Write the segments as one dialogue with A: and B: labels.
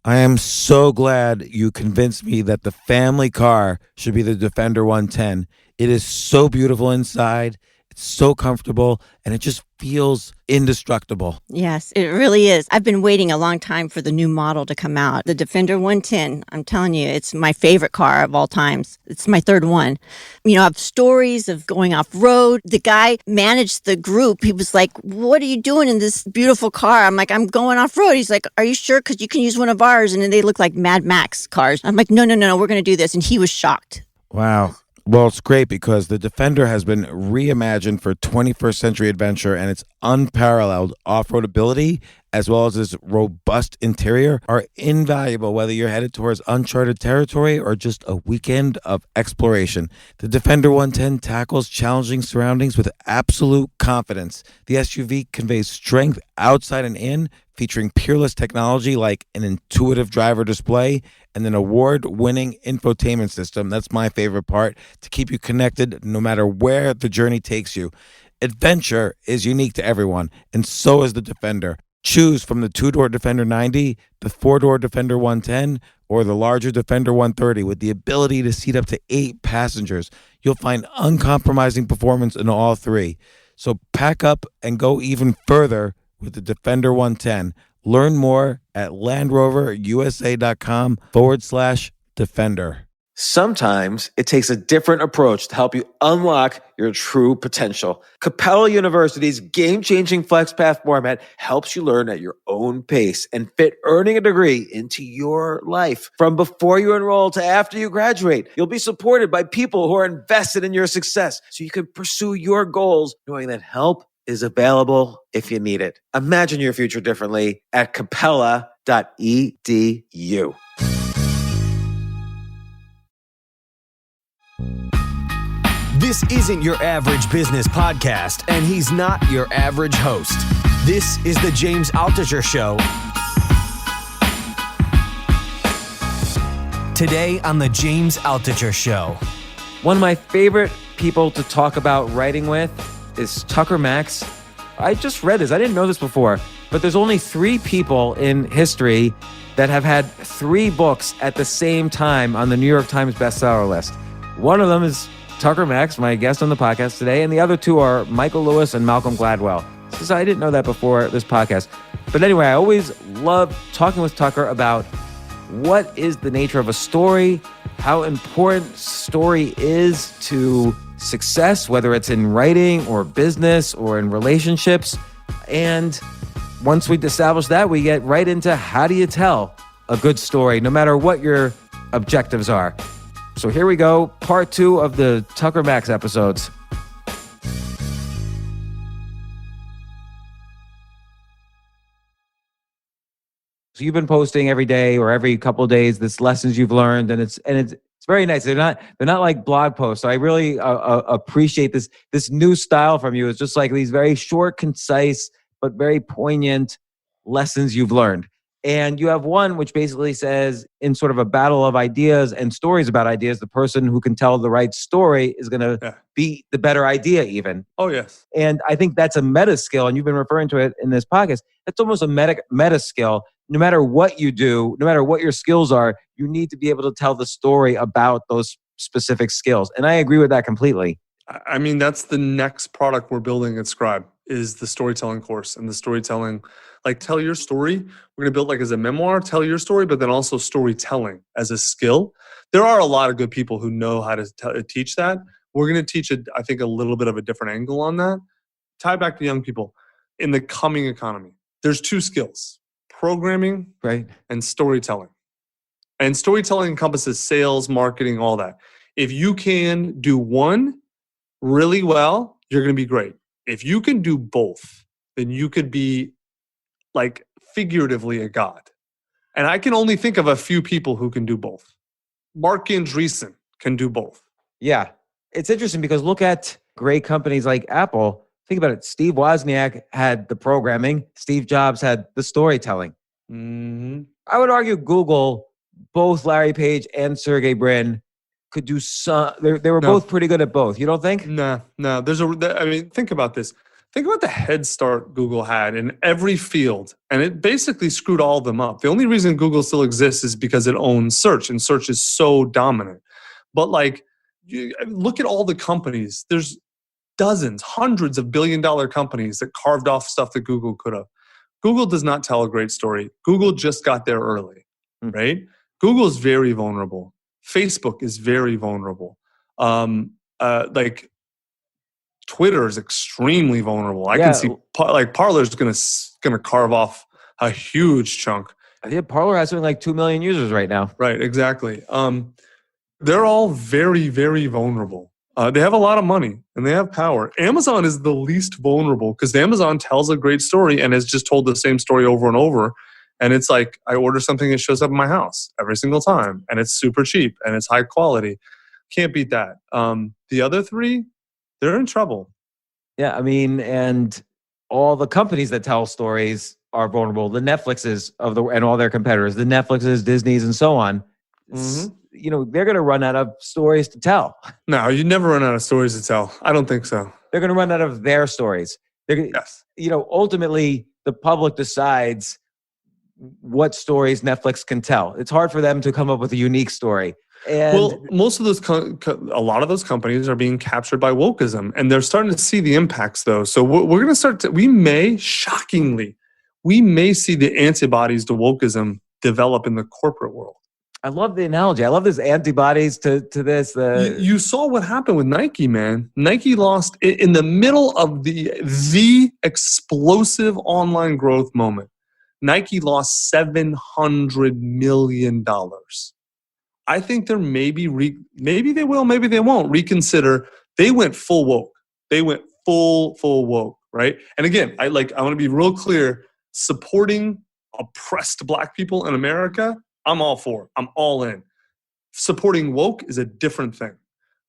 A: I am so glad you convinced me that the family car should be the Defender 110. It is so beautiful inside. It's so comfortable and it just feels indestructible.
B: Yes, it really is. I've been waiting a long time for the new model to come out. The Defender 110, I'm telling you, it's my favorite car of all times. It's my third one. You know, I have stories of going off road. The guy managed the group. He was like, "What are you doing in this beautiful car?" I'm like, "I'm going off road." He's like, "Are you sure? Because you can use one of ours." And then they look like Mad Max cars. I'm like, no, we're going to do this. And he was shocked.
A: Wow. Well, it's great because the Defender has been reimagined for 21st century adventure, and its unparalleled off-road ability as well as its robust interior are invaluable whether you're headed towards uncharted territory or just a weekend of exploration. The Defender 110 tackles challenging surroundings with absolute confidence. The SUV conveys strength outside and in, featuring peerless technology like an intuitive driver display and an award-winning infotainment system. That's my favorite part, to keep you connected no matter where the journey takes you. Adventure is unique to everyone, and so is the Defender. Choose from the two-door Defender 90, the four-door Defender 110, or the larger Defender 130 with the ability to seat up to 8 passengers. You'll find uncompromising performance in all three. So pack up and go even further with the Defender 110. Learn more at LandRoverUSA.com/Defender.
C: Sometimes it takes a different approach to help you unlock your true potential. Capella University's game-changing FlexPath format helps you learn at your own pace and fit earning a degree into your life. From before you enroll to after you graduate, you'll be supported by people who are invested in your success so you can pursue your goals knowing that help is available if you need it. Imagine your future differently at capella.edu.
D: This isn't your average business podcast, and he's not your average host. This is the James Altucher Show. Today on the James Altucher Show.
C: One of my favorite people to talk about writing with is Tucker Max. I just read this. I didn't know this before, but there's only 3 people in history that have had 3 books at the same time on the New York Times bestseller list. One of them is Tucker Max, my guest on the podcast today, and the other 2 are Michael Lewis and Malcolm Gladwell. So I didn't know that before this podcast. But anyway, I always love talking with Tucker about what is the nature of a story, how important story is to success, whether it's in writing or business or in relationships. And once we establish that, we get right into how do you tell a good story, no matter what your objectives are. So here we go, part 2 of the Tucker Max episodes. So you've been posting every day or every couple of days this lessons you've learned, and it's very nice. They're not like blog posts. So I really appreciate this new style from you. It's just like these very short, concise, but very poignant lessons you've learned. And you have one which basically says, in sort of a battle of ideas and stories about ideas, the person who can tell the right story is going to be the better idea even.
E: Oh, yes.
C: And I think that's a meta skill, and you've been referring to it in this podcast. That's almost a meta skill. No matter what you do, no matter what your skills are, you need to be able to tell the story about those specific skills. And I agree with that completely.
E: I mean, that's the next product we're building at Scribe, is the storytelling course and the storytelling. Like, tell your story. We're going to build like as a memoir, tell your story, but then also storytelling as a skill. There are a lot of good people who know how to teach that. We're going to teach it, I think, a little bit of a different angle on that. Tie back to young people. In the coming economy, there's 2 skills, programming and storytelling. And storytelling encompasses sales, marketing, all that. If you can do one really well, you're going to be great. If you can do both, then you could be like figuratively a god. And I can only think of a few people who can do both. Mark Andreessen can do both.
C: Yeah. It's interesting because look at great companies like Apple. Think about it. Steve Wozniak had the programming. Steve Jobs had the storytelling.
E: Mm-hmm.
C: I would argue Google, both Larry Page and Sergey Brin could do some. They were both pretty good at both. You don't think?
E: No. Think about this. think about the head start Google had in every field, and it basically screwed all of them up. The only reason Google still exists is because it owns search, and search is so dominant. But like, look at all the companies. There's dozens, hundreds of billion-dollar companies that carved off stuff that Google could have. Google does not tell a great story. Google just got there early, right? Google is very vulnerable. Facebook is very vulnerable. Like Twitter is extremely vulnerable. I can see like Parler's gonna carve off a huge chunk.
C: Yeah, Parler has something like 2 million users right now.
E: Right, exactly. They're all very, very vulnerable. They have a lot of money and they have power. Amazon is the least vulnerable because Amazon tells a great story and has just told the same story over and over. And it's like, I order something, it shows up in my house every single time, and it's super cheap and it's high quality. Can't beat that. The other three, they're in trouble.
C: Yeah, I mean, and all the companies that tell stories are vulnerable. The Netflixes and all their competitors, the Netflixes, Disney's, and so on. You know, they're going to run out of stories to tell.
E: No, you never run out of stories to tell. I don't think so.
C: They're going to run out of their stories.
E: Yes.
C: You know, ultimately, the public decides what stories Netflix can tell. It's hard for them to come up with a unique story. And
E: well, most of those, a lot of those companies are being captured by wokeism, and they're starting to see the impacts, though. So we're going to start. We may, shockingly, see the antibodies to wokeism develop in the corporate world.
C: I love the analogy. I love this antibodies to this.
E: You saw what happened with Nike, man. Nike lost in the middle of the explosive online growth moment. Nike lost $700 million. I think there maybe they will, maybe they won't reconsider. They went full woke. They went full woke, right? And again, I want to be real clear. Supporting oppressed Black people in America, I'm all for. I'm all in. Supporting woke is a different thing,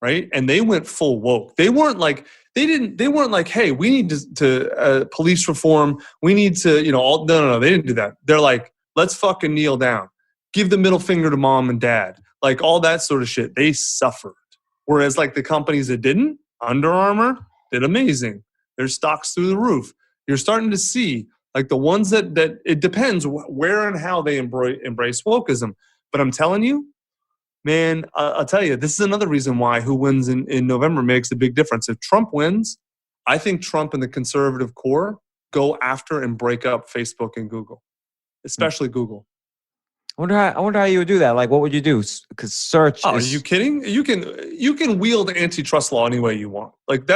E: right? And they went full woke. They weren't like, hey, we need to police reform. We need to, no. They didn't do that. They're like, let's fucking kneel down. Give the middle finger to mom and dad. Like all that sort of shit. They suffered. Whereas like the companies that didn't, Under Armour did amazing. Their stocks through the roof. You're starting to see like the ones that it depends where and how they embrace wokeism. But I'm telling you, man, I'll tell you, this is another reason why who wins in November makes a big difference. If Trump wins, I think Trump and the conservative core go after and break up Facebook and Google, especially Google.
C: I wonder how you would do that. Like, what would you do? Because search.
E: Oh, are you kidding? You can wield antitrust law any way you want. Like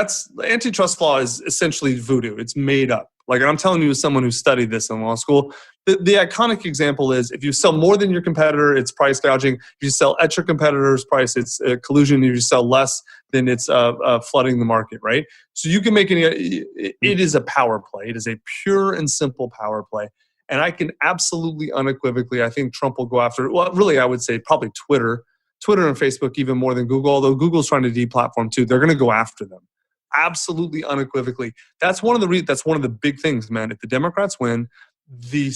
E: antitrust law is essentially voodoo. It's made up. Like I'm telling you, as someone who studied this in law school, the iconic example is if you sell more than your competitor, it's price gouging. If you sell at your competitor's price, it's collusion. If you sell less, then it's flooding the market, right? So you can make it is a power play. It is a pure and simple power play. And I can absolutely unequivocally, I think Trump will go after, well, really, I would say probably Twitter and Facebook even more than Google, although Google's trying to deplatform too. They're going to go after them. Absolutely unequivocally. That's one of the big things, man. If the Democrats win, the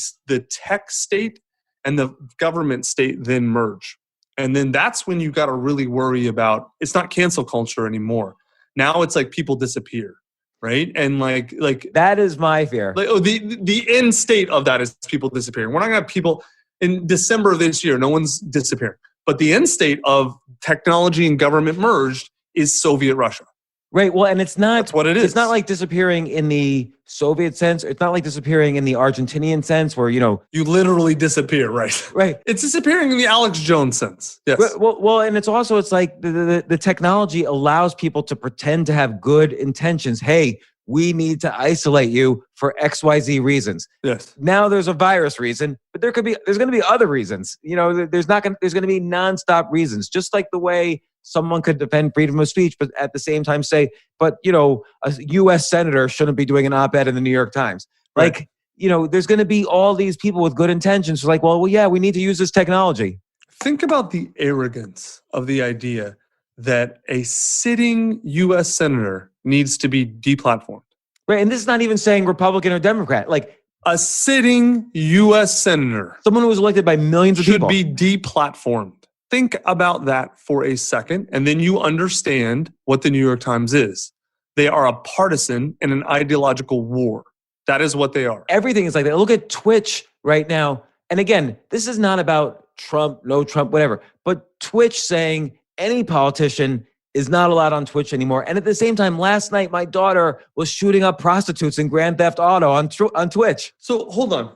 E: tech state and the government state then merge. And then that's when you got to really worry about, it's not cancel culture anymore. Now it's like people disappear. Right. And like
C: that is my fear.
E: Like, the end state of that is people disappearing. We're not going to have people in December of this year. No one's disappearing. But the end state of technology and government merged is Soviet Russia.
C: Right. Well, and it's not.
E: That's what it is.
C: It's not like disappearing in the Soviet sense. It's not like disappearing in the Argentinian sense where, you
E: literally disappear. Right.
C: Right.
E: It's disappearing in the Alex Jones sense. Yes.
C: Well, and it's like the technology allows people to pretend to have good intentions. Hey, we need to isolate you for XYZ reasons.
E: Yes.
C: Now there's a virus reason, but there's going to be other reasons. There's going to be nonstop reasons, just like the way someone could defend freedom of speech, but at the same time say, but a U.S. senator shouldn't be doing an op-ed in the New York Times.
E: Right.
C: Like, there's going to be all these people with good intentions. Like, well, yeah, we need to use this technology.
E: Think about the arrogance of the idea that a sitting U.S. senator needs to be deplatformed.
C: Right, and this is not even saying Republican or Democrat. Like
E: a sitting U.S. senator,
C: someone who was elected by millions of people,
E: should be deplatformed. Think about that for a second, and then you understand what the New York Times is. They are a partisan in an ideological war. That is what they are.
C: Everything is like that. Look at Twitch right now. And again, this is not about Trump, no Trump, whatever. But Twitch saying any politician is not allowed on Twitch anymore. And at the same time, last night, my daughter was shooting up prostitutes in Grand Theft Auto on Twitch.
E: So hold on.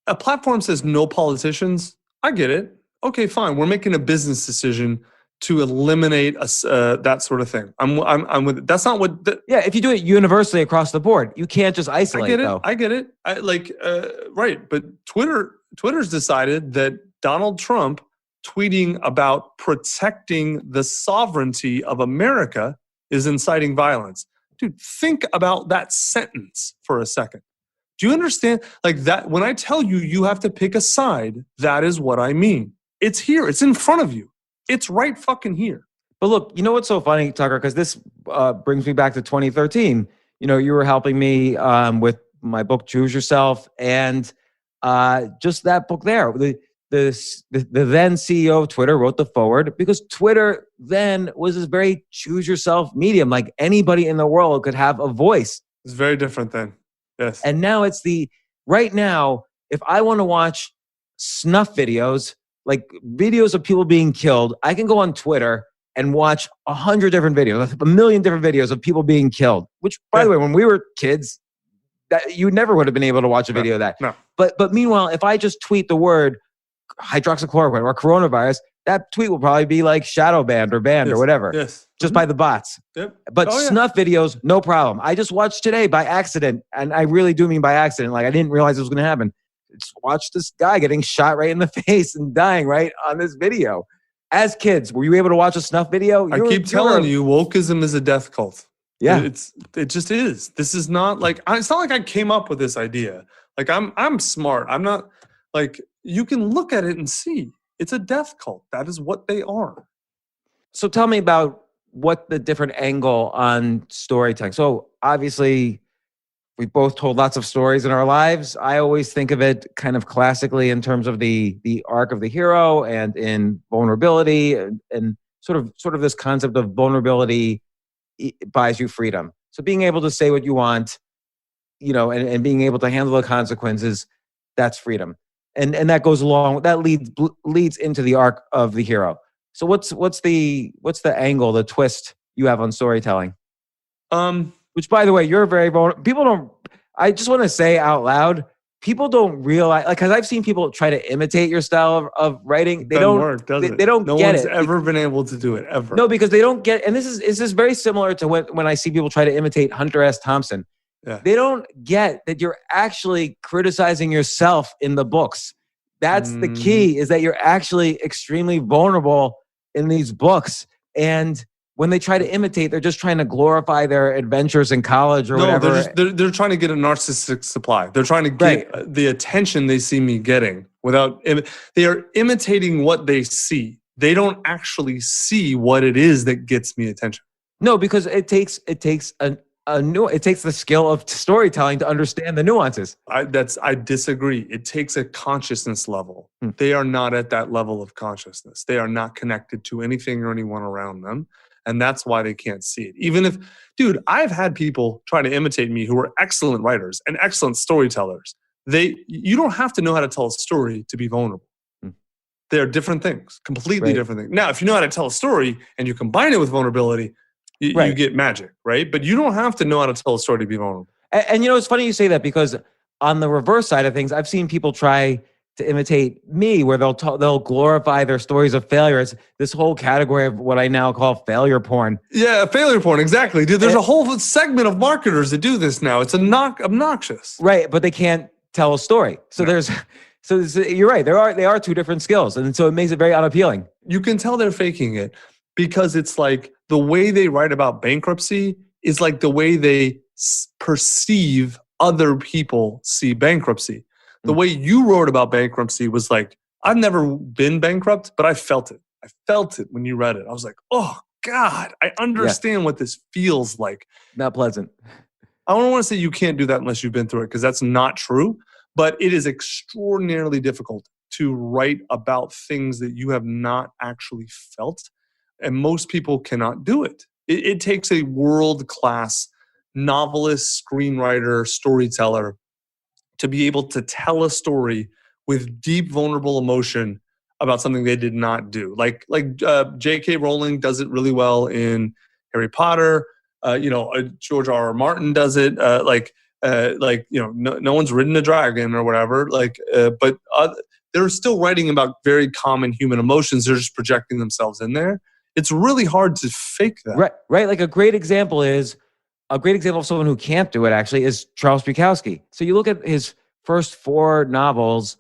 E: A platform says no politicians. I get it. Okay, fine. We're making a business decision to eliminate that sort of thing. I'm with it. That's not what.
C: Yeah, if you do it universally across the board, you can't just isolate.
E: I get it. Right. But Twitter's decided that Donald Trump tweeting about protecting the sovereignty of America is inciting violence. Dude, think about that sentence for a second. Do you understand? Like that, when I tell you, you have to pick a side, that is what I mean. It's here. It's in front of you. It's right fucking here.
C: But look, you know what's so funny, Tucker? Because this brings me back to 2013. You know, you were helping me with my book, Choose Yourself, and just that book there. The then CEO of Twitter wrote the foreword because Twitter then was this very choose yourself medium. Like anybody in the world could have a voice.
E: It's very different then. Yes.
C: And now it's right now, if I want to watch snuff videos, like videos of people being killed, I can go on Twitter and watch 100 different videos, 1 million different videos of people being killed, which by the way, when we were kids, that you never would have been able to watch a video of that.
E: No.
C: But meanwhile, if I just tweet the word hydroxychloroquine or coronavirus, that tweet will probably be like shadow banned or banned or whatever.
E: Yes.
C: Just by the bots.
E: Yep.
C: But snuff videos, no problem. I just watched today by accident, and I really do mean by accident. Like I didn't realize it was going to happen. Just watch this guy getting shot right in the face and dying right on this video. As kids, were you able to watch a snuff video?
E: I keep telling you, wokeism is a death cult.
C: Yeah,
E: it just is. This is not like it's not like I came up with this idea. Like I'm smart. I'm not like you can look at it and see it's a death cult. That is what they are.
C: So tell me about what the different angle on storytelling. So obviously, we both told lots of stories in our lives. I always think of it kind of classically in terms of the arc of the hero and in vulnerability and sort of this concept of vulnerability buys you freedom. So being able to say what you want, you know, and being able to handle the consequences, that's freedom. And that goes along, that leads into the arc of the hero. So what's the angle, the twist you have on storytelling? Which, by the way, you're very vulnerable. People don't. I just want to say out loud, people don't realize, like, because I've seen people try to imitate your style of writing. They don't
E: work, does it?
C: They don't
E: no
C: get
E: one's
C: it.
E: ever been able to do it ever.
C: No, because they don't get. And this is very similar to when I see people try to imitate Hunter S. Thompson.
E: Yeah.
C: They don't get that you're actually criticizing yourself in the books. That's the key, is that you're actually extremely vulnerable in these books. And when they try to imitate, they're just trying to glorify their adventures in college or whatever.
E: They're trying to get a narcissistic supply. They're trying to get the attention they see me getting without. They are imitating what they see. They don't actually see what it is that gets me attention.
C: No, because it takes the skill of storytelling to understand the nuances.
E: I disagree. It takes a consciousness level. They are not at that level of consciousness. They are not connected to anything or anyone around them. And that's why they can't see it. Even if, dude, I've had people try to imitate me who are excellent writers and excellent storytellers. You don't have to know how to tell a story to be vulnerable. They're different things, completely different things. Now, if you know how to tell a story and you combine it with vulnerability, you get magic, right? But you don't have to know how to tell a story to be vulnerable.
C: And you know, it's funny you say that, because on the reverse side of things, I've seen people try to imitate me, where they'll glorify their stories of failure. It's this whole category of what I now call failure porn.
E: Yeah, failure porn, exactly. Dude, there's a whole segment of marketers that do this now. It's obnoxious.
C: Right, but they can't tell a story. So you're right. They are two different skills, and so it makes it very unappealing.
E: You can tell they're faking it because it's like the way they write about bankruptcy is like the way they perceive other people see bankruptcy. The way you wrote about bankruptcy was like, I've never been bankrupt, but I felt it. I felt it when you read it. I was like, oh God, I understand what this feels like.
C: Not pleasant.
E: I don't want to say you can't do that unless you've been through it, because that's not true. But it is extraordinarily difficult to write about things that you have not actually felt. And most people cannot do it. It takes a world-class novelist, screenwriter, storyteller to be able to tell a story with deep, vulnerable emotion about something they did not do. Like J.K. Rowling does it really well in Harry Potter. George R.R. Martin does it. No one's ridden a dragon or whatever. But they're still writing about very common human emotions. They're just projecting themselves in there. It's really hard to fake that.
C: Right. Like a great example of someone who can't do it actually is Charles Bukowski. So you look at his first 4 novels,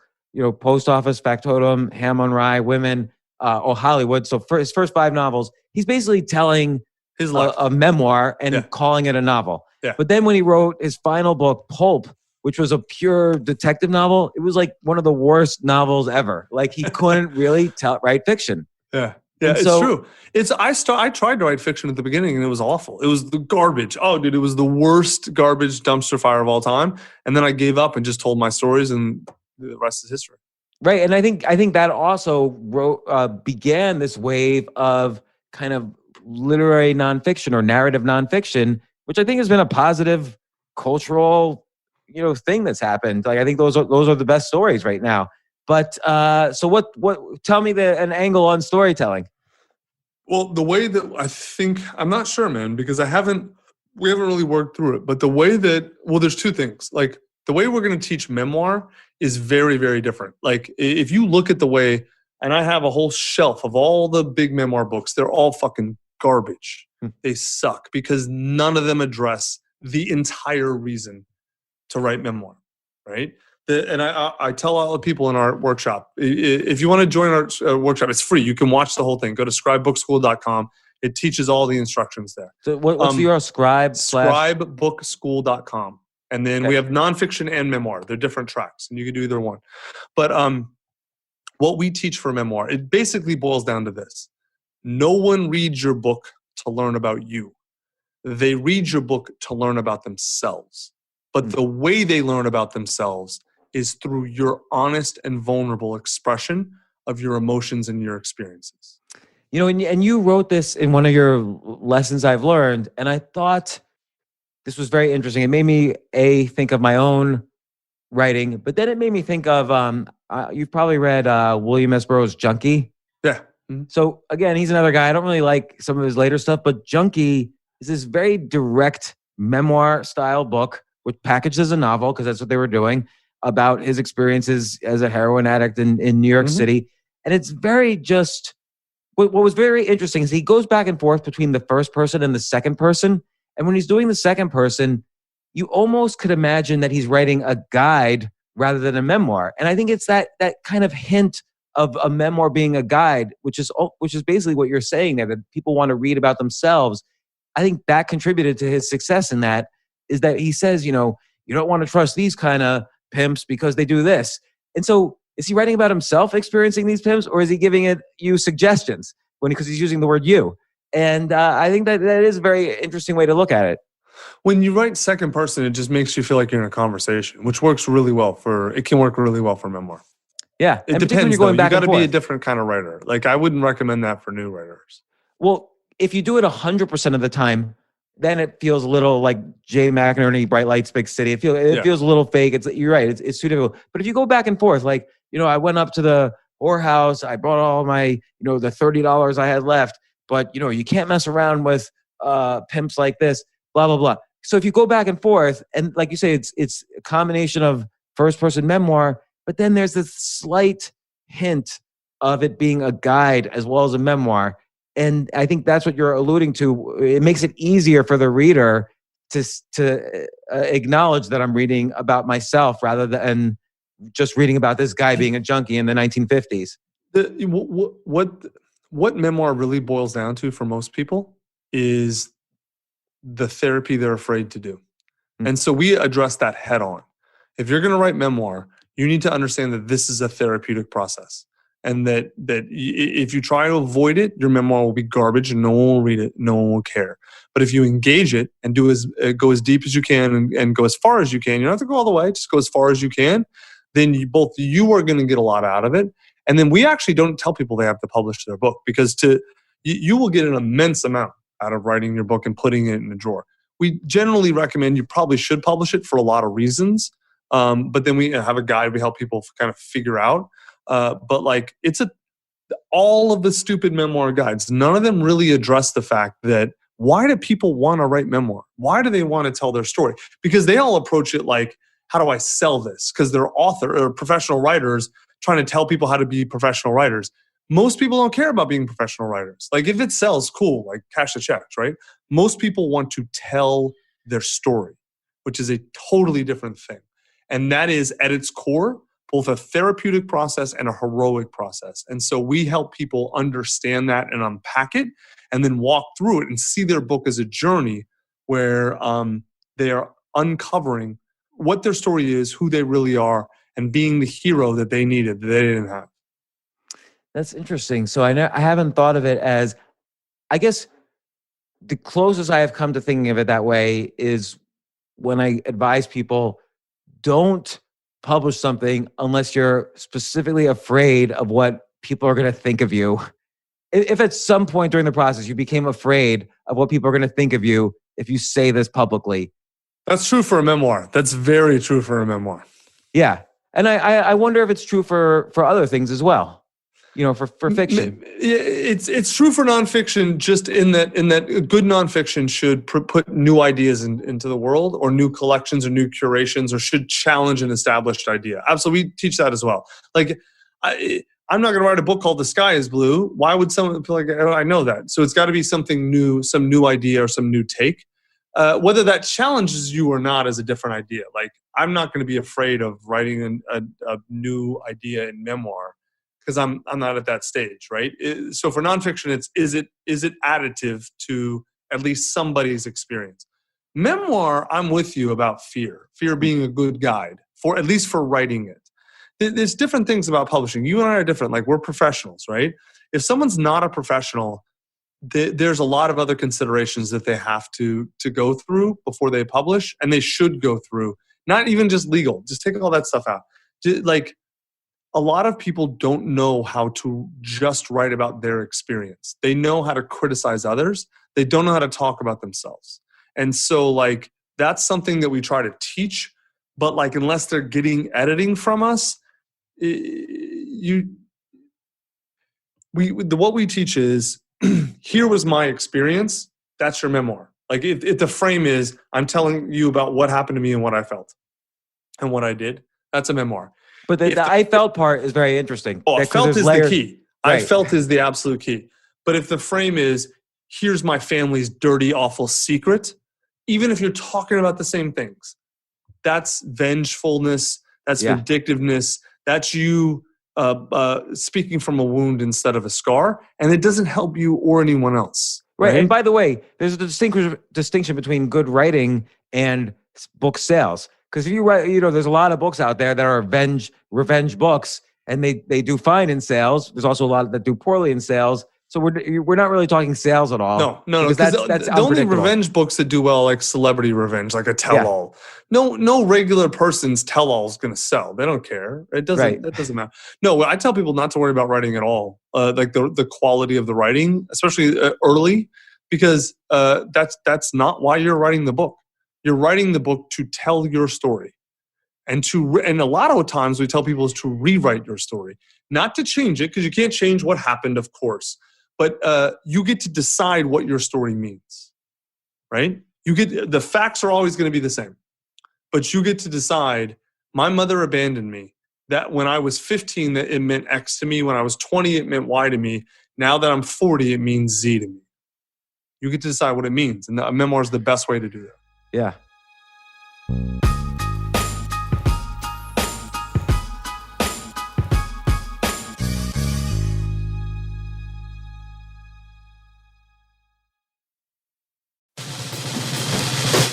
C: Post Office, Factotum, Ham on Rye, Women, Hollywood. So for his first 5 novels, he's basically telling
E: His life.
C: a memoir and calling it a novel.
E: Yeah.
C: But then when he wrote his final book, Pulp, which was a pure detective novel, it was like one of the worst novels ever. Like he couldn't really write fiction.
E: Yeah. Yeah,
C: And
E: it's
C: so-
E: true. I tried to write fiction at the beginning and it was awful. It was the garbage. Oh, dude, it was the worst garbage dumpster fire of all time. And then I gave up and just told my stories, and the rest is history.
C: Right, and I think that also began this wave of kind of literary nonfiction or narrative nonfiction, which I think has been a positive cultural, thing that's happened. Like I think those are the best stories right now. But so what? Tell me an angle on storytelling.
E: Well, the way that I think, I'm not sure, man, because we haven't really worked through it. But the way that, there's 2 things. Like the way we're going to teach memoir is very, very different. Like if you look at the way, and I have a whole shelf of all the big memoir books, they're all fucking garbage. They suck because none of them address the entire reason to write memoir, right? And I tell all the people in our workshop, if you want to join our workshop, it's free. You can watch the whole thing. Go to scribebookschool.com. It teaches all the instructions there.
C: So what's your Scribe?
E: Scribebookschool.com. And then we have nonfiction and memoir. They're different tracks, and you can do either one. But what we teach for memoir, it basically boils down to this. No one reads your book to learn about you. They read your book to learn about themselves. But the way they learn about themselves is through your honest and vulnerable expression of your emotions and your experiences.
C: And you wrote this in one of your lessons I've learned, and I thought this was very interesting. It made me think of my own writing, but then it made me think of you've probably read William S. Burroughs' Junkie.
E: Yeah. Mm-hmm.
C: So again, he's another guy. I don't really like some of his later stuff, but Junkie is this very direct memoir style book, which packaged as a novel because that's what they were doing, about his experiences as a heroin addict in New York City. And it's very just, what was very interesting is he goes back and forth between the first person and the second person. And when he's doing the second person, you almost could imagine that he's writing a guide rather than a memoir. And I think it's that kind of hint of a memoir being a guide, which is basically what you're saying there, that people want to read about themselves. I think that contributed to his success in that, is that he says, you don't want to trust these kind of pimps because they do this. And so is he writing about himself experiencing these pimps, or is he giving you suggestions because he's using the word you? And I think that is a very interesting way to look at it.
E: When you write second person, it just makes you feel like you're in a conversation, which works really well it can work really well for memoir.
C: Yeah.
E: It depends. You got to be a different kind of writer. Like I wouldn't recommend that for new writers.
C: Well, if you do it 100% of the time, then it feels a little like Jay McInerney, Bright Lights, Big City. It feels a little fake. You're right. It's too difficult. But if you go back and forth, like, I went up to the whorehouse, I brought all my, the $30 I had left, but you can't mess around with pimps like this, blah, blah, blah. So if you go back and forth, and like you say, it's a combination of first person memoir, but then there's this slight hint of it being a guide as well as a memoir. And I think that's what you're alluding to. It makes it easier for the reader to acknowledge that I'm reading about myself rather than just reading about this guy being a junkie in the 1950s.
E: What memoir really boils down to for most people is the therapy they're afraid to do. And so we address that head on. If you're going to write memoir, you need to understand that this is a therapeutic process. And that if you try to avoid it, your memoir will be garbage and no one will read it, no one will care. But if you engage it and go as deep as you can and go as far as you can, you don't have to go all the way, just go as far as you can, then you are going to get a lot out of it. And then we actually don't tell people they have to publish their book because you will get an immense amount out of writing your book and putting it in a drawer. We generally recommend you probably should publish it for a lot of reasons. But then we have a guide we help people kind of figure out. But like all of the stupid memoir guides, none of them really address the fact that why do people want to write memoir? Why do they want to tell their story? Because they all approach it like, how do I sell this? Because they're author or professional writers trying to tell people how to be professional writers. Most people don't care about being professional writers. Like if it sells, cool, like cash the checks, right? Most people want to tell their story, which is a totally different thing. And that is at its core, both a therapeutic process and a heroic process. And so we help people understand that and unpack it and then walk through it and see their book as a journey where they are uncovering what their story is, who they really are, and being the hero that they needed, that they didn't have.
C: That's interesting. So I haven't thought of it as, I guess the closest I have come to thinking of it that way is when I advise people, don't publish something unless you're specifically afraid of what people are going to think of you. If at some point during the process you became afraid of what people are going to think of you if you say this publicly.
E: That's true for a memoir. That's very true for a memoir.
C: Yeah. And I wonder if it's true for other things as well. You know, for fiction.
E: It's true for nonfiction, just in that good nonfiction should put new ideas into the world, or new collections or new curations, or should challenge an established idea. Absolutely, we teach that as well. Like, I'm not going to write a book called The Sky is Blue. Why would someone feel like, I know that? So it's got to be something new, some new idea or some new take. Whether that challenges you or not is a different idea. Like, I'm not going to be afraid of writing a new idea in memoir, because I'm not at that stage, right? So for nonfiction, is it additive to at least somebody's experience? Memoir, I'm with you about fear being a good guide, for at least for writing it. There's different things about publishing. You and I are different. Like, we're professionals, right? If someone's not a professional, there's a lot of other considerations that they have to go through before they publish, and they should go through. Not even just legal. Just take all that stuff out. Like, a lot of people don't know how to just write about their experience. They know how to criticize others. They don't know how to talk about themselves. And so, like, that's something that we try to teach. But, like, unless they're getting editing from us, what we teach is, here was my experience. That's your memoir. Like, if the frame is, I'm telling you about what happened to me and what I felt and what I did, that's a memoir.
C: But the I felt part is very interesting.
E: Oh, felt is the key.
C: Right.
E: I felt is the absolute key. But if the frame is, here's my family's dirty, awful secret, even if you're talking about the same things, that's vengefulness, that's vindictiveness, that's you speaking from a wound instead of a scar, and it doesn't help you or anyone else.
C: Right. And by the way, there's a distinction between good writing and book sales. Because if you write, there's a lot of books out there that are revenge books, and they do fine in sales. There's also a lot that do poorly in sales. So we're not really talking sales at all.
E: No.
C: Because that's
E: the only revenge books that do well, like Celebrity Revenge, like a tell-all. Yeah. No regular person's tell-all is going to sell. They don't care. It doesn't. Right. That doesn't matter. No, I tell people not to worry about writing at all. Like the quality of the writing, especially early, because that's not why you're writing the book. You're writing the book to tell your story. And a lot of times we tell people is to rewrite your story. Not to change it, because you can't change what happened, of course. But you get to decide what your story means, right? The facts are always going to be the same. But you get to decide, my mother abandoned me. That when I was 15, that it meant X to me. When I was 20, it meant Y to me. Now that I'm 40, it means Z to me. You get to decide what it means. And a memoir is the best way to do that.
C: Yeah.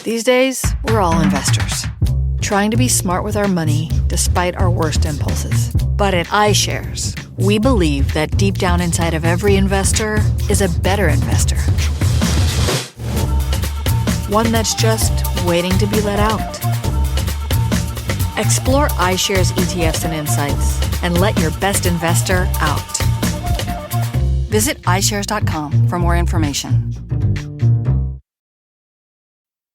F: These days, we're all investors, trying to be smart with our money despite our worst impulses. But at iShares, we believe that deep down inside of every investor is a better investor. One that's just waiting to be let out. Explore iShares ETFs and insights and let your best investor out. Visit iShares.com for more information.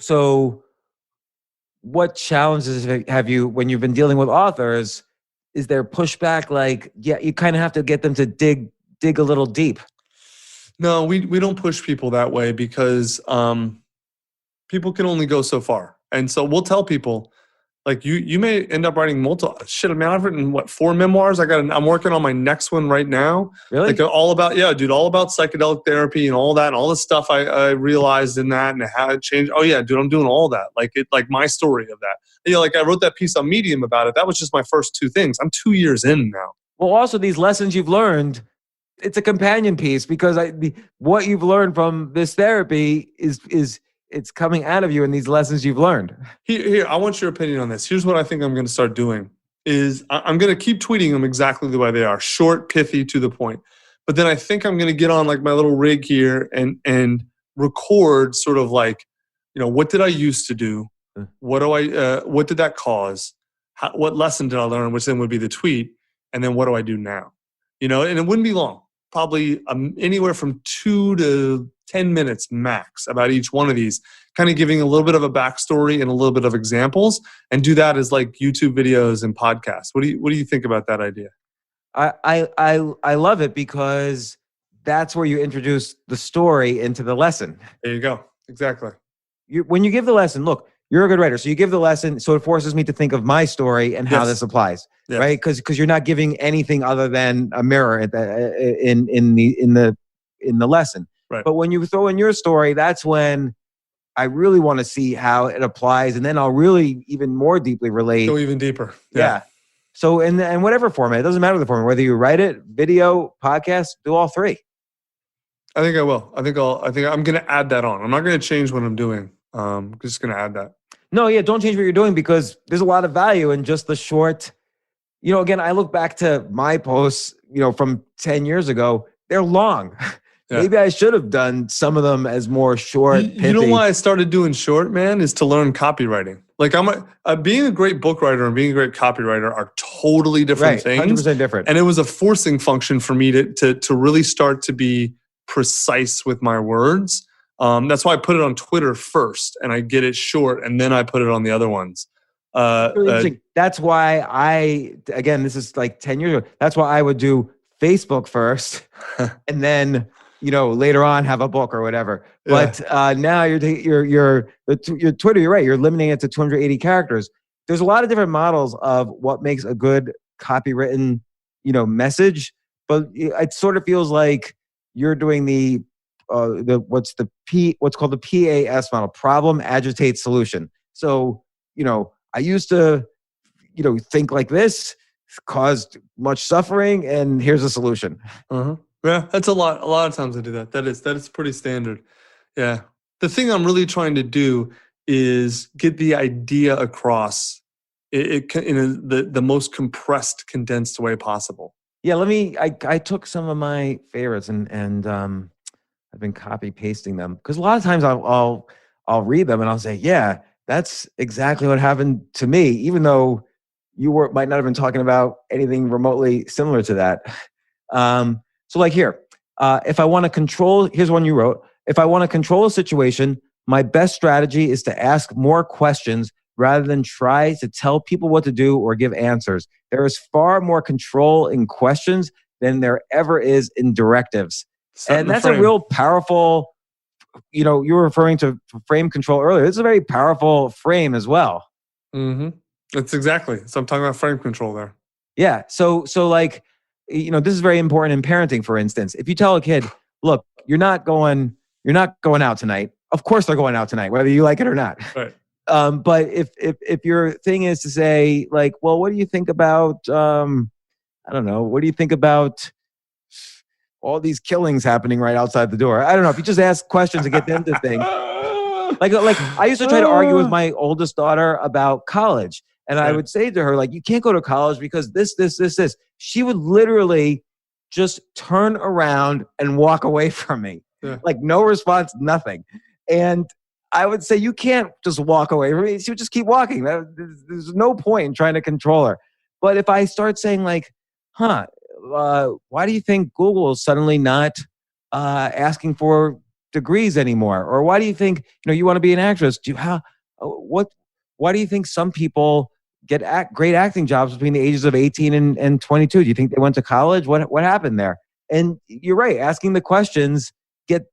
C: So what challenges have you, when you've been dealing with authors, is there pushback? Like, yeah, you kind of have to get them to dig a little deep.
E: No, we don't push people that way because people can only go so far. And so we'll tell people, like, you may end up writing multiple shit. I mean, I've written 4 memoirs. I'm working on my next one right now.
C: Really?
E: Like all about psychedelic therapy and all that, and all the stuff I realized in that and how it changed. Oh yeah, dude, I'm doing all that. Like my story of that. You know, like I wrote that piece on Medium about it. That was just my first 2 things. I'm 2 years in now.
C: Well, also these lessons you've learned, it's a companion piece because what you've learned from this therapy is it's coming out of you in these lessons you've learned.
E: Here, I want your opinion on this. Here's what I think I'm going to start doing is I'm going to keep tweeting them exactly the way they are. Short, pithy, to the point. But then I think I'm going to get on like my little rig here and record sort of like, you know, what did I used to do? What did that cause? What lesson did I learn? Which then would be the tweet. And then what do I do now? You know, and it wouldn't be long. Probably anywhere from 2 to 10 minutes max about each one of these, kind of giving a little bit of a backstory and a little bit of examples, and do that as like YouTube videos and podcasts. What do you think about that idea?
C: I love it because that's where you introduce the story into the lesson.
E: There you go. Exactly.
C: When you give the lesson, look, you're a good writer. So you give the lesson, so it forces me to think of my story and how this applies, right? Because you're not giving anything other than a mirror in the lesson.
E: Right.
C: But when you throw in your story, that's when I really want to see how it applies, and then I'll really even more deeply relate.
E: Go even deeper.
C: Yeah. So in whatever format, it doesn't matter the format. Whether you write it, video, podcast, do all 3.
E: I think I will. I think I'm going to add that on. I'm not going to change what I'm doing. I'm just going to add that.
C: No, yeah, don't change what you're doing because there's a lot of value in just the short. You know, again, I look back to my posts, you know, from 10 years ago. They're long. Yeah. Maybe I should have done some of them as more short.
E: You know why I started doing short, man, is to learn copywriting. Like being a great book writer and being a great copywriter are totally different things.
C: 100% different.
E: And it was a forcing function for me to really start to be precise with my words. That's why I put it on Twitter first, and I get it short, and then I put it on the other ones.
C: That's why this is like 10 years ago. That's why I would do Facebook first, and then, you know, later on have a book or whatever. Yeah. But now your Twitter, you're right. You're limiting it to 280 characters. There's a lot of different models of what makes a good copywritten, you know, message. But it sort of feels like you're doing what's called the PAS model: problem, agitate, solution. So, you know, I used to, you know, think like this, caused much suffering, and here's a solution.
E: Uh-huh. Yeah, that's a lot. A lot of times I do that. That is pretty standard. Yeah. The thing I'm really trying to do is get the idea across in the most compressed, condensed way possible.
C: Yeah, I took some of my favorites and I've been copy pasting them because a lot of times I'll read them and I'll say, yeah, that's exactly what happened to me, even though you might not have been talking about anything remotely similar to that. So like here, if I want to control, here's one you wrote. If I want to control a situation, my best strategy is to ask more questions rather than try to tell people what to do or give answers. There is far more control in questions than there ever is in directives. And that's a real powerful, you know, you were referring to frame control earlier. It's a very powerful frame as well.
E: Mm-hmm. That's exactly. So I'm talking about frame control there.
C: Yeah. So like, you know, this is very important in parenting, for instance. If you tell a kid, look, you're not going out tonight. Of course they're going out tonight, whether you like it or not.
E: Right.
C: But if your thing is to say like, well, what do you think about, I don't know, what do you think about all these killings happening right outside the door? I don't know. If you just ask questions and get them to think. Like I used to try to argue with my oldest daughter about college. And I would say to her, like, you can't go to college because this. She would literally just turn around and walk away from me. Yeah. Like no response, nothing. And I would say, you can't just walk away from me. She would just keep walking. There's no point in trying to control her. But if I start saying like, why do you think Google is suddenly not asking for degrees anymore? Or why do you think, you want to be an actress? Why do you think some people get great acting jobs between the ages of 18 and 22? Do you think they went to college? What happened there? And you're right. Asking the questions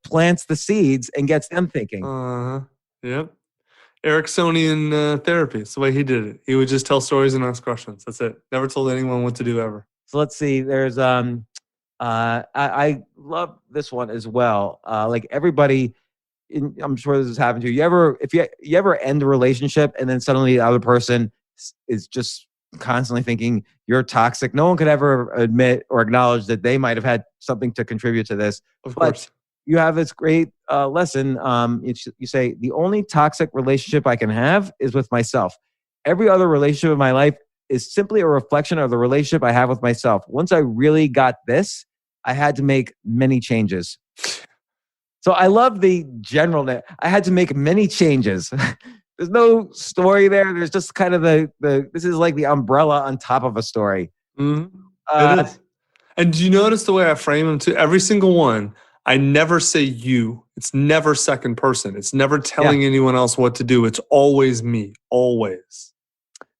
C: plants the seeds and gets them thinking.
E: Yep. Ericksonian therapy. It's the way he did it. He would just tell stories and ask questions. That's it. Never told anyone what to do ever.
C: So let's see. There's I love this one as well. Like everybody, I'm sure this has happened to you. If you ever end a relationship and then suddenly the other person is just constantly thinking you're toxic. No one could ever admit or acknowledge that they might have had something to contribute to this.
E: Of course.
C: You have this great lesson. You say, the only toxic relationship I can have is with myself. Every other relationship in my life is simply a reflection of the relationship I have with myself. Once I really got this, I had to make many changes. So I love the general. I had to make many changes. There's no story there. There's just kind of this is like the umbrella on top of a story.
E: Mm-hmm. It is. And do you notice the way I frame them too? Every single one, I never say you. It's never second person. It's never telling anyone else what to do. It's always me. Always.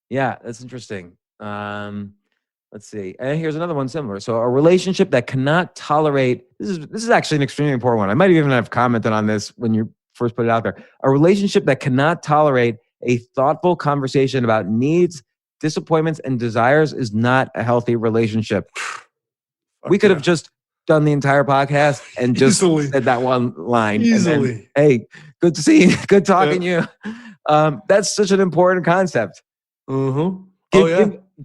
C: Yeah, that's interesting. Let's see. And here's another one similar. So a relationship that cannot tolerate, this is actually an extremely important one. I might even have commented on this when you first put it out there. A relationship that cannot tolerate a thoughtful conversation about needs, disappointments, and desires is not a healthy relationship. We could have just done the entire podcast and just said that one line.
E: Easily.
C: And then, hey, good to see you. Good talking to you. That's such an important concept.
E: Mm-hmm.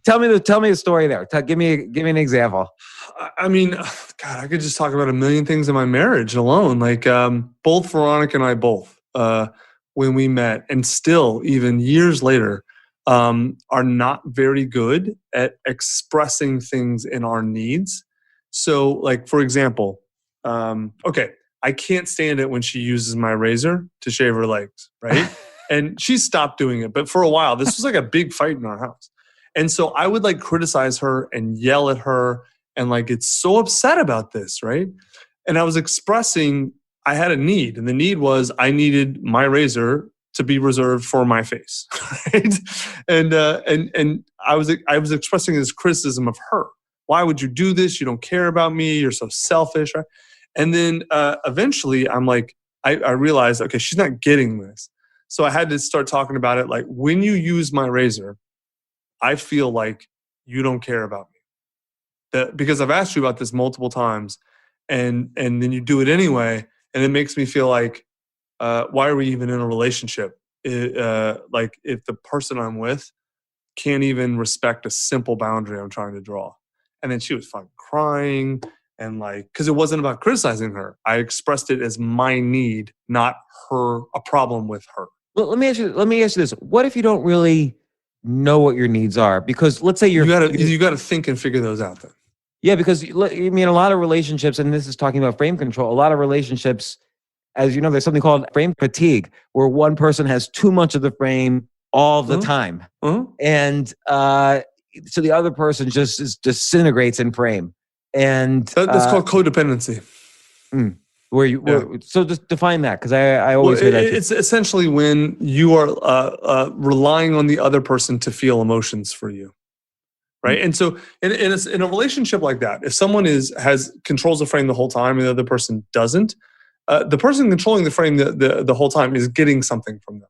C: Tell me a story there. Give me an example.
E: I mean, God, I could just talk about a million things in my marriage alone. Like both Veronica and I when we met, and still even years later, are not very good at expressing things in our needs. So, like for example, I can't stand it when she uses my razor to shave her legs, right? And she stopped doing it, but for a while, this was like a big fight in our house. And so I would like criticize her and yell at her and like get so upset about this, right? And I was expressing I had a need, and the need was I needed my razor to be reserved for my face, right? And I was expressing this criticism of her. Why would you do this? You don't care about me. You're so selfish, right? And then eventually, I'm like, I realized, okay, she's not getting this. So I had to start talking about it. Like, when you use my razor, I feel like you don't care about me. Because I've asked you about this multiple times, and then you do it anyway, and it makes me feel like, why are we even in a relationship? Like, if the person I'm with can't even respect a simple boundary I'm trying to draw. And then she was fucking crying, and like, because it wasn't about criticizing her. I expressed it as my need, not a problem with her.
C: Well, let me ask you this: what if you don't really know what your needs are? Because let's say you
E: gotta think and figure those out then.
C: Yeah, because I mean, a lot of relationships, and this is talking about frame control. A lot of relationships, as you know, there's something called frame fatigue, where one person has too much of the frame all the time, and so the other person just disintegrates in frame, and
E: that's called codependency.
C: So just define that, because I always hear that.
E: It's essentially when you are relying on the other person to feel emotions for you, right? And so in a relationship like that, if someone controls the frame the whole time and the other person doesn't, the person controlling the frame the whole time is getting something from them,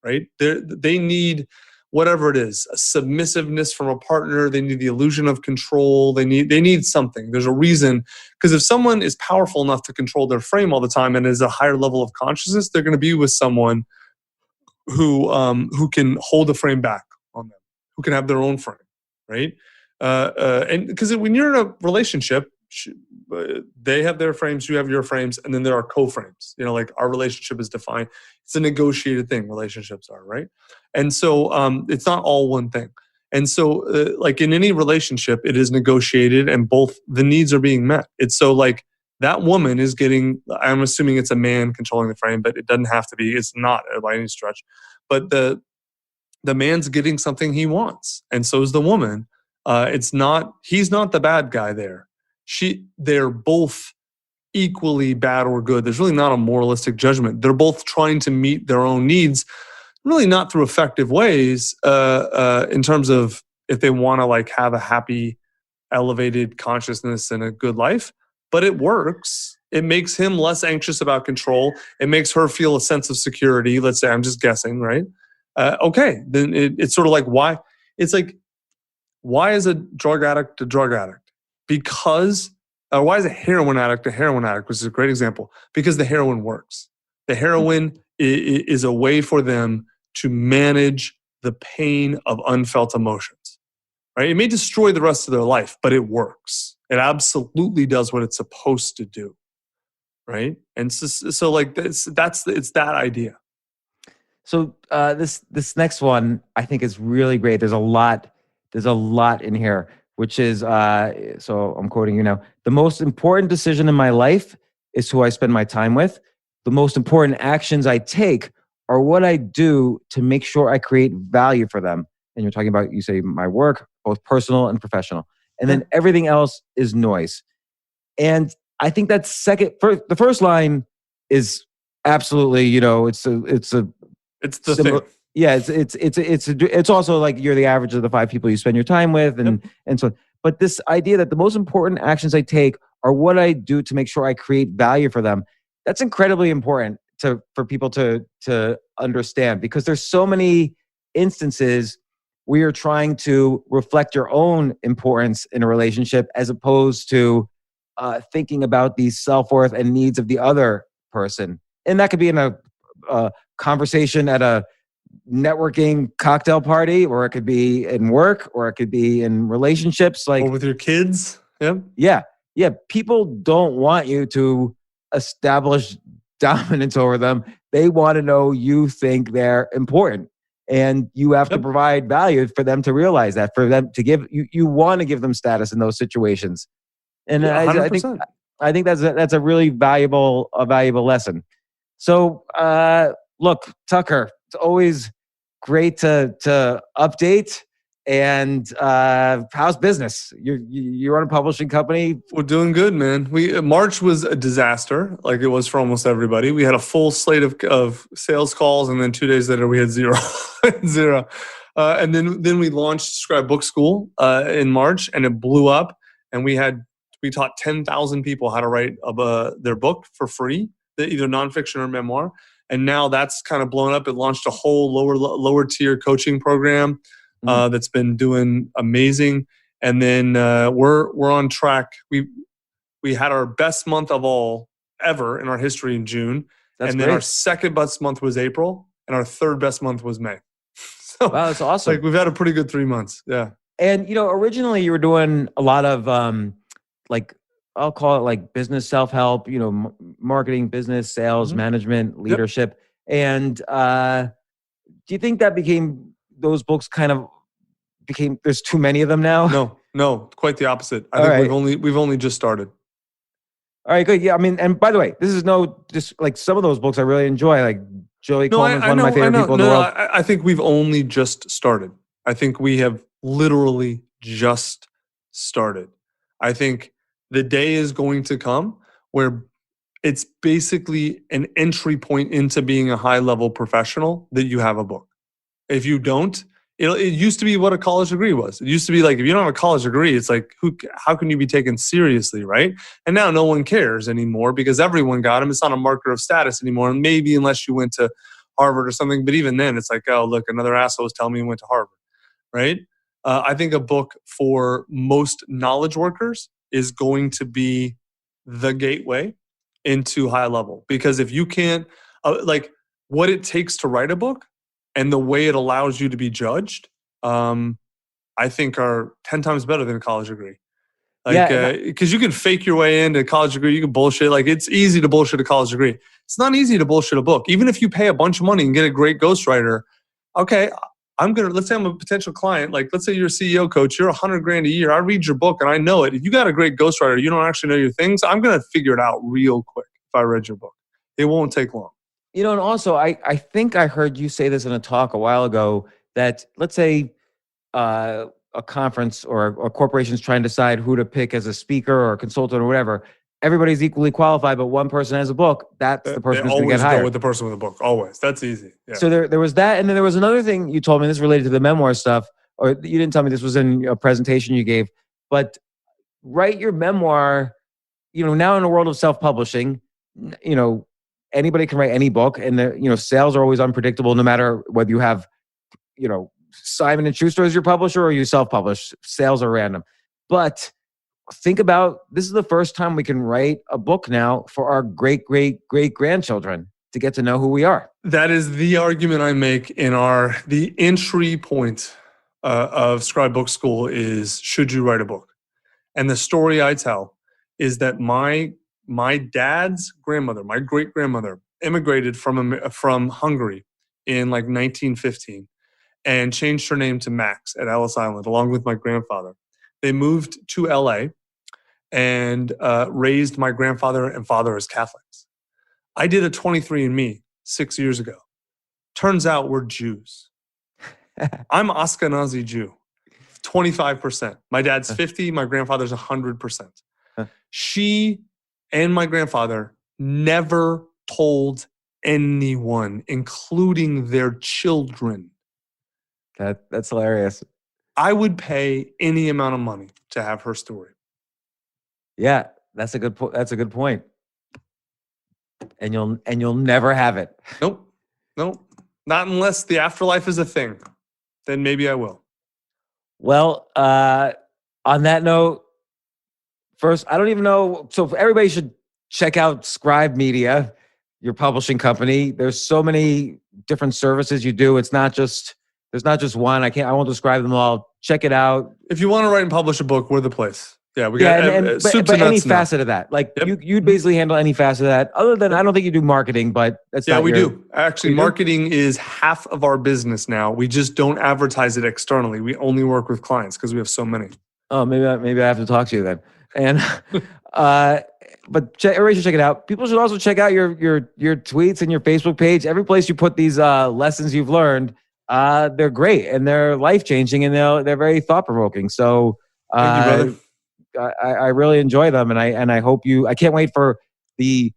E: right? They need whatever it is, a submissiveness from a partner. They need the illusion of control. They need something. There's a reason. Because if someone is powerful enough to control their frame all the time and is a higher level of consciousness, they're going to be with someone who can hold the frame back on them, who can have their own frame, right? And because when you're in a relationship, they have their frames, you have your frames, and then there are co-frames. You know, like our relationship is defined. It's a negotiated thing. Relationships are, right? And so it's not all one thing. And so like in any relationship, it is negotiated and both the needs are being met. It's so like that woman is getting, I'm assuming it's a man controlling the frame, but it doesn't have to be. It's not by any stretch. But the man's getting something he wants. And so is the woman. He's not the bad guy there. They're both equally bad or good. There's really not a moralistic judgment. They're both trying to meet their own needs, really not through effective ways in terms of if they want to like have a happy, elevated consciousness and a good life, but it works. It makes him less anxious about control. It makes her feel a sense of security. Let's say, I'm just guessing, right? Okay, then it's sort of like why? It's like, why is a drug addict a drug addict? Because, why is a heroin addict, which is a great example? Because the heroin works. The heroin is a way for them to manage the pain of unfelt emotions, right? It may destroy the rest of their life, but it works. It absolutely does what it's supposed to do, right? And so like it's that idea.
C: So this next one I think is really great. There's a lot in here, which is so I'm quoting you now. The most important decision in my life is who I spend my time with. The most important actions I take are what I do to make sure I create value for them. And you're talking about, you say, my work, both personal and professional. And then everything else is noise. And I think that the first line is absolutely, it's the
E: thing.
C: Yeah, it's also like you're the average of the 5 people you spend your time with, and so. But this idea that the most important actions I take are what I do to make sure I create value for them. That's incredibly important for people to understand, because there's so many instances where you're trying to reflect your own importance in a relationship as opposed to thinking about the self-worth and needs of the other person. And that could be in a conversation at a networking cocktail party, or it could be in work, or it could be in relationships, like,
E: or with your kids.
C: Yeah. People don't want you to establish dominance over them. They want to know you think they're important, and you have to provide value for them to realize that, for them to give you want to give them status in those situations. And I think that's a really valuable lesson. So look, Tucker, it's always great to update. And how's business? You run a publishing company.
E: We're doing good, man. March was a disaster, like it was for almost everybody. We had a full slate of sales calls, and then 2 days later we had zero. And then we launched Scribe Book School in March, and it blew up. And we taught 10,000 people how to write their book for free, either nonfiction or memoir. And now that's kind of blown up. It launched a whole lower tier coaching program that's been doing amazing. And then we're on track. We had our best month of all ever in our history in June. That's great. Our second best month was April, and our third best month was May. So,
C: wow, that's awesome.
E: Like, we've had a pretty good 3 months. Yeah.
C: And originally you were doing a lot of like, I'll call it like business self-help, marketing, business, sales, management, leadership. And do you think that those books became, there's too many of them now?
E: No, quite the opposite. I think we've only just started.
C: All right, good. Yeah, I mean, and by the way, this is just like some of those books I really enjoy, like Joey Coleman's one of my favorite people in the world.
E: I think we've only just started. I think we have literally just started. I think the day is going to come where it's basically an entry point into being a high-level professional that you have a book. If you don't, it used to be what a college degree was. It used to be like, if you don't have a college degree, it's like, how can you be taken seriously, right? And now no one cares anymore because everyone got them. It's not a marker of status anymore. And maybe unless you went to Harvard or something, but even then it's like, oh, look, another asshole was telling me he went to Harvard, right? I think a book for most knowledge workers is going to be the gateway into high level. Because if you can't, like what it takes to write a book and the way it allows you to be judged, I think are 10 times better than a college degree. Like, because you can fake your way into a college degree, you can bullshit. Like, it's easy to bullshit a college degree. It's not easy to bullshit a book. Even if you pay a bunch of money and get a great ghostwriter, okay, let's say I'm a potential client. Like, let's say you're a CEO coach, you're $100,000 a year. I read your book and I know it. If you got a great ghostwriter, you don't actually know your things, I'm going to figure it out real quick if I read your book. It won't take long.
C: And also, I think I heard you say this in a talk a while ago that, let's say, a conference or a corporation's trying to decide who to pick as a speaker or a consultant or whatever. everybody's equally qualified, but one person has a book, that's the person
E: They
C: who's going to get
E: always go
C: hired.
E: with the person with a book. Always. That's easy. Yeah.
C: So there was that. And then there was another thing you told me, this related to the memoir stuff, or you didn't tell me, this was in a presentation you gave, but write your memoir, now in a world of self-publishing, anybody can write any book, and sales are always unpredictable, no matter whether you have, Simon & Schuster as your publisher or you self-publish. Sales are random. But think about, this is the first time we can write a book now for our great-great-great-grandchildren to get to know who we are.
E: That is the argument I make in the entry point of Scribe Book School is, should you write a book? And the story I tell is that my dad's grandmother, my great-grandmother, immigrated from Hungary in like 1915 and changed her name to Max at Ellis Island, along with my grandfather. They moved to LA and raised my grandfather and father as Catholics. I did a 23andMe 6 years ago. Turns out we're Jews. I'm Ashkenazi Jew, 25%. My dad's 50, my grandfather's 100%. She and my grandfather never told anyone, including their children.
C: That's hilarious.
E: I would pay any amount of money to have her story.
C: Yeah, that's a good point. And you'll never have it.
E: Nope. Not unless the afterlife is a thing. Then maybe I will.
C: Well, on that note, first, I don't even know. So everybody should check out Scribe Media, your publishing company. There's so many different services you do. There's not just one. I won't describe them all. Check it out.
E: If you want to write and publish a book, we're the place. Yeah, we got
C: but any facet of that. Like you'd basically handle any facet of that. Other than, I don't think you do marketing, but that's
E: we do. Actually, marketing is half of our business now. We just don't advertise it externally. We only work with clients because we have so many.
C: Oh, maybe I have to talk to you then. And but everybody should check it out. People should also check out your tweets and your Facebook page. Every place you put these lessons you've learned, they're great and they're life-changing and they're very thought-provoking. So
E: thank you, brother.
C: I really enjoy them, and I hope I can't wait for the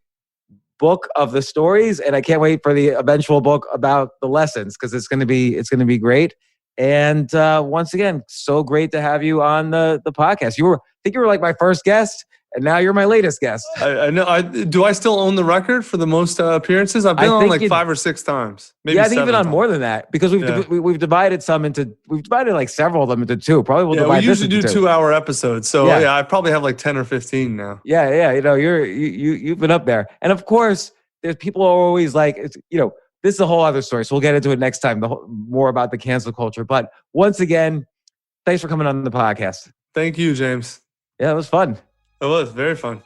C: book of the stories, and I can't wait for the eventual book about the lessons, because it's going to be great. And once again, so great to have you on the podcast. I think you were like my first guest, and now you're my latest guest.
E: I know. Do I still own the record for the most appearances? I've been on like 5 or 6 times. Maybe
C: I think you've been on
E: times.
C: more than that, because we've divided like several of them into 2. Probably we'll divide.
E: We usually do 2-hour episodes, so
C: yeah,
E: I probably have like 10 or 15 now.
C: Yeah. You've been up there, and of course, there's people are always like, this is a whole other story. So we'll get into it next time. More about the cancel culture. But once again, thanks for coming on the podcast.
E: Thank you, James.
C: Yeah, it was fun.
E: It was very fun.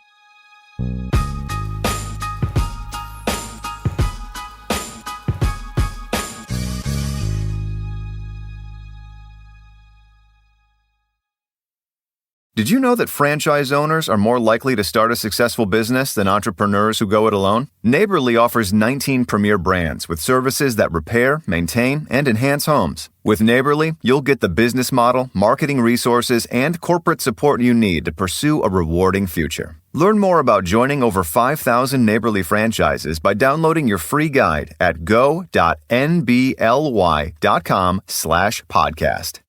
G: Did you know that franchise owners are more likely to start a successful business than entrepreneurs who go it alone? Neighborly offers 19 premier brands with services that repair, maintain, and enhance homes. With Neighborly, you'll get the business model, marketing resources, and corporate support you need to pursue a rewarding future. Learn more about joining over 5,000 Neighborly franchises by downloading your free guide at go.nbly.com/podcast.